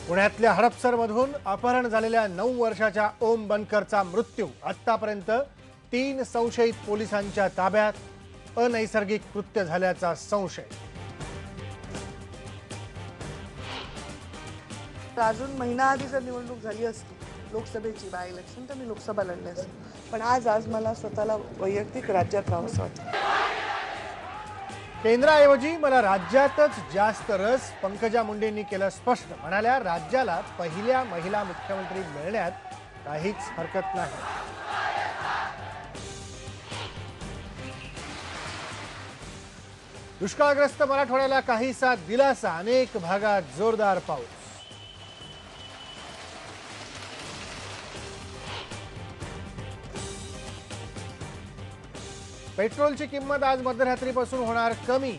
पुण्यातल्या हडपसरमधून अपहरण झालेल्या 9 वर्षाच्या ओम बनकरचा मृत्यू। आतापर्यंत 3 संशयित पोलिसांच्या ताब्यात। अनैसर्गिक कृत्य झाल्याचा संशय। अजून महिना आधी जर निवडणूक झाली असती लोकसभेची बाय इलेक्शन तर मी लोकसभा लढले असते, पण आज मला स्वतःला वैयक्तिक राज्यात राहावंसं वाटतं। केंद्राऐवजी मला राज्यातच जास्त रस, पंकजा मुंडेंनी केलं स्पष्ट। म्हणाल्या, राज्याला पहिल्या महिला मुख्यमंत्री मिळण्यात काहीच हरकत नाही। दुष्काळग्रस्त मराठवाड्याला काहीसा दिलासा, अनेक भागात जोरदार पाऊस। पेट्रोलची किंमत आज मध्यरात्रीपासून होणार कमी।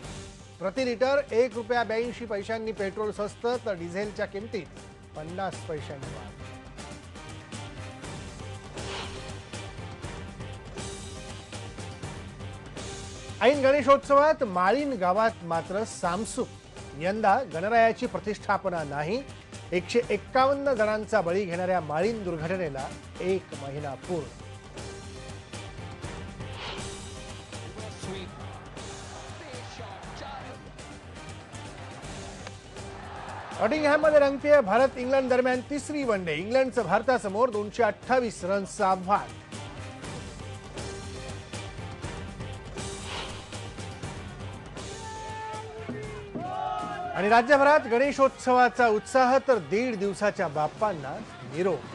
प्रति लिटर 1 रुपया 82 पैशांनी पेट्रोल स्वस्त, तर डिझेलच्या किमतीत 50 पैशांनी वाढ। ऐन गणेशोत्सवात माळीन गावात मात्र सामसूक। यंदा गणरायाची प्रतिष्ठापना नाही। 151 जणांचा बळी घेणाऱ्या माळीन दुर्घटनेला 1 महिना पूर्ण। नॉटिंगहॅममध्ये रंगतेय भारत इंग्लंड दरम्यान तिसरी वनडे। इंग्लंडचं भारतासमोर 228 रन्सचं आव्हान। आणि राज्यभरात गणेशोत्सवाचा उत्साह, तर 1.5 दिवसाच्या बाप्पांना निरोप।